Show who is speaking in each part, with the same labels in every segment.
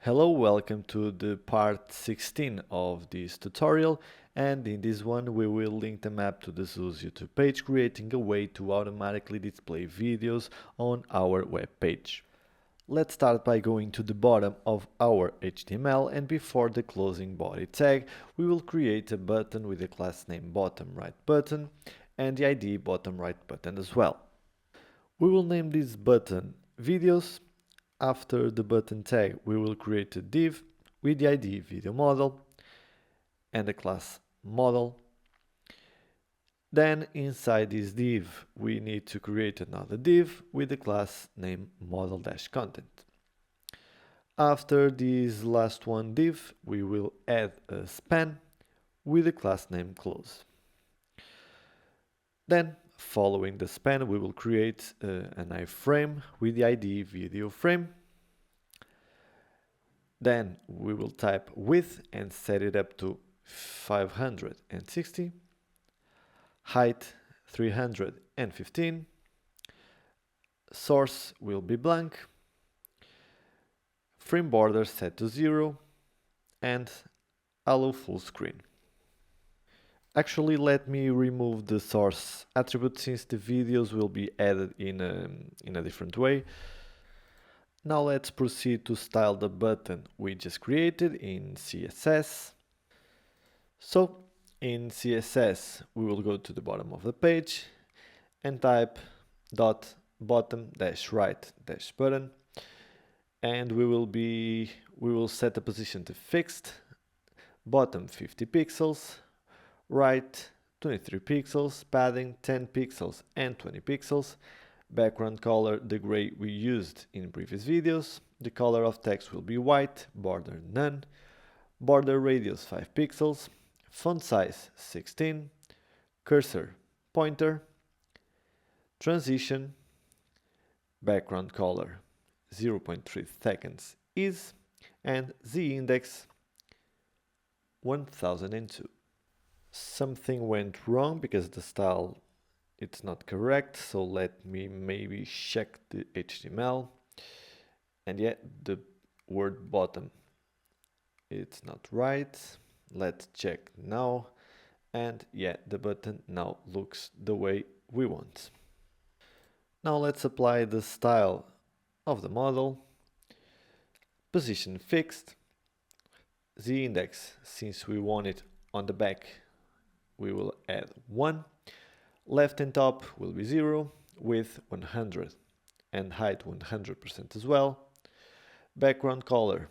Speaker 1: Hello, welcome to the part 16 of this tutorial, and in this one we will link the map to the Zoos YouTube page, creating a way to automatically display videos on our web page. Let's start by going to the bottom of our HTML, and before the closing body tag we will create a button with the class name bottom right button and the ID bottom right button as well. We will name this button videos. After the button tag, we will create a div with the ID video model and the class model. Then inside this div, we need to create another div with the class name model-content. After this last one div, we will add a span with the class name close. Then, following the span, we will create an iframe with the ID video frame. Then we will type width and set it up to 560, height 315, source will be blank, frame border set to 0, and allow full screen. Actually, let me remove the source attribute since the videos will be added in a different way. Now let's proceed to style the button we just created in CSS. So in CSS we will go to the bottom of the page and type dot bottom dash right dash button, and we will set the position to fixed, bottom 50 pixels, right 23 pixels, padding 10 pixels and 20 pixels, background color the gray we used in previous videos, the color of text will be white, border none, border radius 5 pixels, font size 16, cursor pointer, transition, background color 0.3 seconds is, and z index 1002. Something went wrong because the style it's not correct, so let me maybe check the HTML, and yeah, the word bottom it's not right. Let's check now, and yeah, the button now looks the way we want. Now let's apply the style of the model, position fixed, z index since we want it on the back we will add 1, left and top will be 0, width 100 and height 100% as well, background color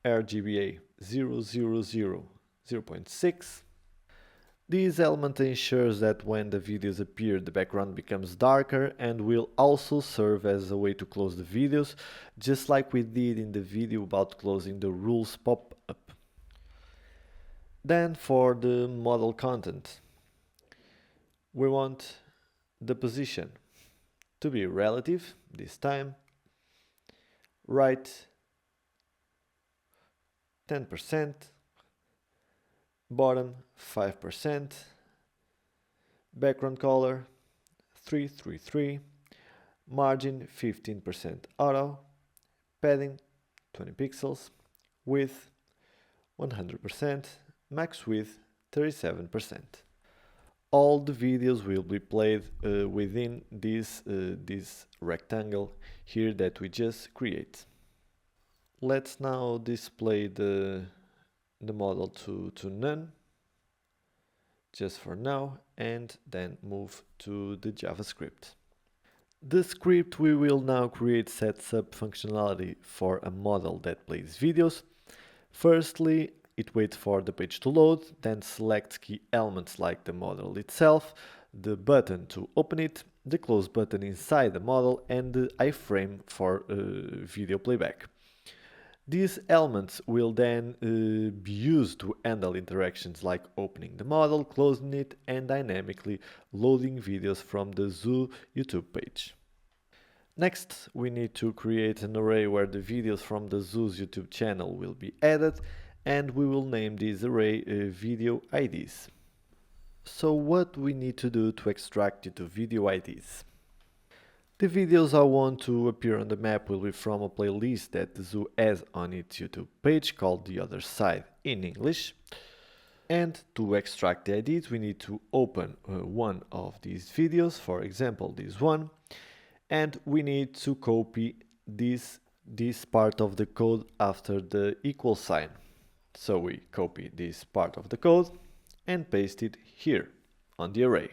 Speaker 1: RGBA 0.6. This element ensures that when the videos appear the background becomes darker and will also serve as a way to close the videos, just like we did in the video about closing the rules pop-up. Then for the model content, we want the position to be relative this time, right 10%, bottom 5%, background color 333, margin 15% auto, padding 20 pixels, width 100%, max width 37%. All the videos will be played within this rectangle here that we just create. Let's now display the model to none, just for now, and then move to the JavaScript. The script we will now create sets up functionality for a model that plays videos. Firstly, it waits for the page to load, then selects key elements like the model itself, the button to open it, the close button inside the model, and the iframe for video playback. These elements will then be used to handle interactions like opening the model, closing it, and dynamically loading videos from the Zoo YouTube page. Next, we need to create an array where the videos from the Zoo's YouTube channel will be added, and we will name this array video IDs. So what we need to do to extract YouTube video IDs? The videos I want to appear on the map will be from a playlist that the zoo has on its YouTube page called The Other Side in English. And to extract the IDs, we need to open one of these videos, for example this one, and we need to copy this part of the code after the equal sign. So we copy this part of the code and paste it here on the array.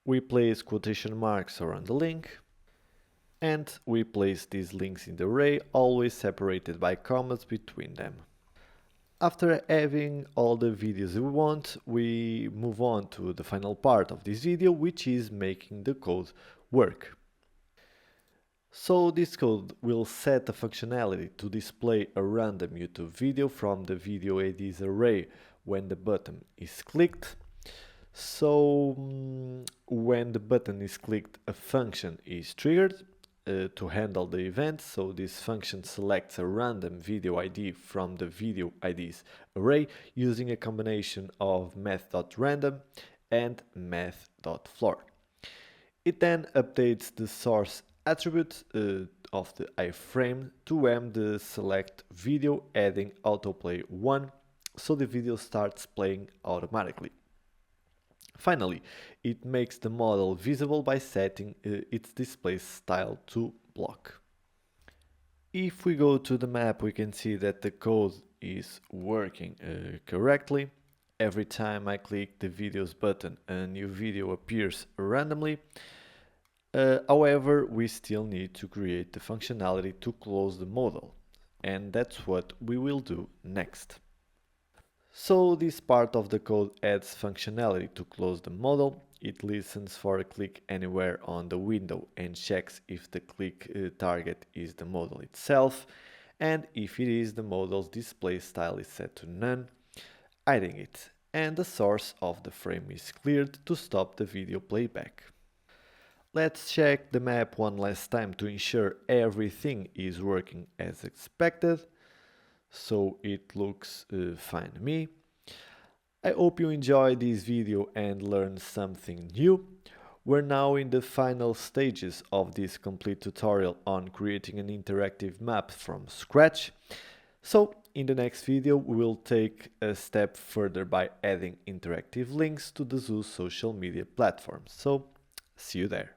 Speaker 1: We place quotation marks around the link, and we place these links in the array, always separated by commas between them. After having all the videos we want, we move on to the final part of this video, which is making the code work. So this code will set a functionality to display a random YouTube video from the video IDs array when the button is clicked. So when the button is clicked, a function is triggered to handle the event. So this function selects a random video ID from the video IDs array using a combination of math.random and math.floor. It then updates the source attribute of the iframe to the select video, adding autoplay 1, so the video starts playing automatically. Finally, it makes the model visible by setting its display style to block. If we go to the map, we can see that the code is working correctly. Every time I click the videos button, a new video appears randomly. However, we still need to create the functionality to close the model, and that's what we will do next. So this part of the code adds functionality to close the model. It listens for a click anywhere on the window and checks if the click target is the model itself, and if it is, the model's display style is set to none, hiding it, and the source of the frame is cleared to stop the video playback. Let's check the map one last time to ensure everything is working as expected. So it looks fine to me. I hope you enjoyed this video and learned something new. We're now in the final stages of this complete tutorial on creating an interactive map from scratch. So in the next video we will take a step further by adding interactive links to the Zoo social media platforms. So see you there.